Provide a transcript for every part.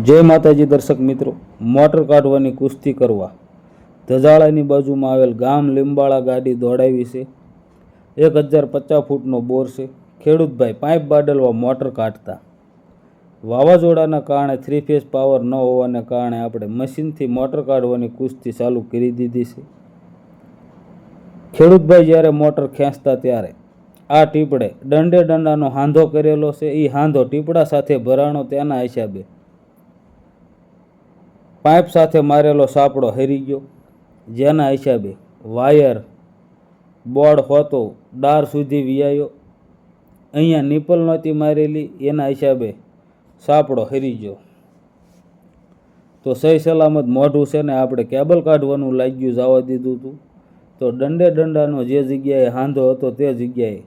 જય માતાજી દર્શક મિત્રો, મોટર કાઢવાની કુસ્તી કરવા ધજાળાની બાજુમાં આવેલ ગામ લીંબાળા ગાડી દોડાવી છે। 1050 ફૂટનો બોર છે। ખેડૂતભાઈ પાઇપ બાડલવા મોટર કાઢતા વાવાઝોડાના કારણે 3 ફેઝ પાવર ન હોવાને કારણે આપણે મશીનથી મોટર કાઢવાની કુસ્તી ચાલુ કરી દીધી છે। ખેડૂતભાઈ જ્યારે મોટર ખેંચતા ત્યારે આ ટીપડે દંડે દંડાનો હાંધો કરેલો છે। એ હાંધો ટીપડા સાથે ભરાણો તેના હિસાબે પાઇપ સાથે મારેલો સાપડો હરી ગયો, જેના હિસાબે વાયર બોર્ડ હોતો ડાર સુધી વિયાયો। અહીંયા નિપલ નહોતી મારેલી, એના હિસાબે સાપડો હરી ગયો। તો સહી સલામત મોઢું છે ને આપણે કેબલ કાઢવાનું લાગ્યું જવા દીધું હતું। તો દંડે દંડાનો જે જગ્યાએ હાંધો હતો તે જગ્યાએ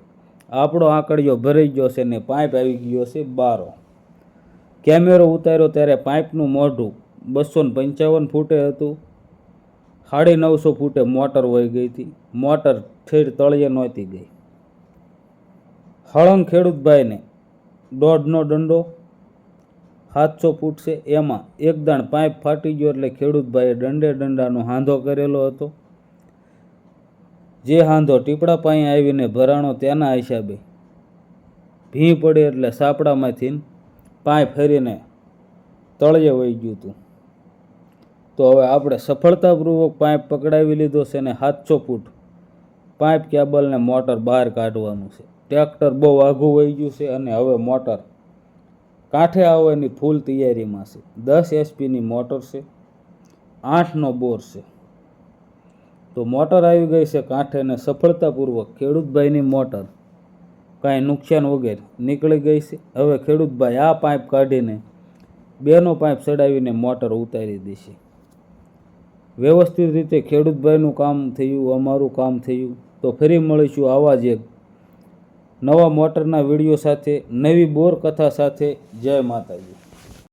આપણો આંકડીયો ભરાઈ ગયો છે ને પાઇપ આવી ગયો છે બારો। કેમેરો ઉતાર્યો ત્યારે પાઇપનું મોઢું 255 ફૂટે હતું। 950 ફૂટે મોટર વહી ગઈ હતી। મોટર ઠેર તળિયે નહોતી ગઈ। હળંગ ખેડૂતભાઈને દોઢનો દંડો 700 ફૂટ છે, એમાં એક દાણ પાઇપ ફાટી ગયો એટલે ખેડૂતભાઈએ દંડે દંડાનો હાંધો કરેલો હતો। જે હાંધો ટીપડા પાસે આવીને ભરાણો તેના હિસાબે ભીં પડે એટલે સાપડામાંથી પાઇપ ફરીને તળિયે વહી ગયું હતું। તો હવે આપણે સફળતાપૂર્વક પાઇપ પકડાવી લીધો છે ને 700 ફૂટ પાઇપ કેબલને મોટર બહાર કાઢવાનું છે। ટ્રેક્ટર બહુ આઘું વહી ગયું છે અને હવે મોટર કાંઠે આવવાની ફૂલ તૈયારીમાં છે। 10 એચપીની મોટર છે, 8નો બોર છે। તો મોટર આવી ગઈ છે કાંઠે ને સફળતાપૂર્વક ખેડૂતભાઈની મોટર કાંઈ નુકસાન વગર નીકળી ગઈ છે। હવે ખેડૂતભાઈ આ પાઇપ કાઢીને બેનો પાઇપ ચડાવીને મોટર ઉતારી દેશે। વ્યવસ્થિત રીતે ખેડૂતભાઈનું કામ થયું, અમારું કામ થયું। તો ફરી મળીશું આવા જ એક નવા મોટરના વિડીયો સાથે, નવી બોર કથા સાથે। જય માતાજી।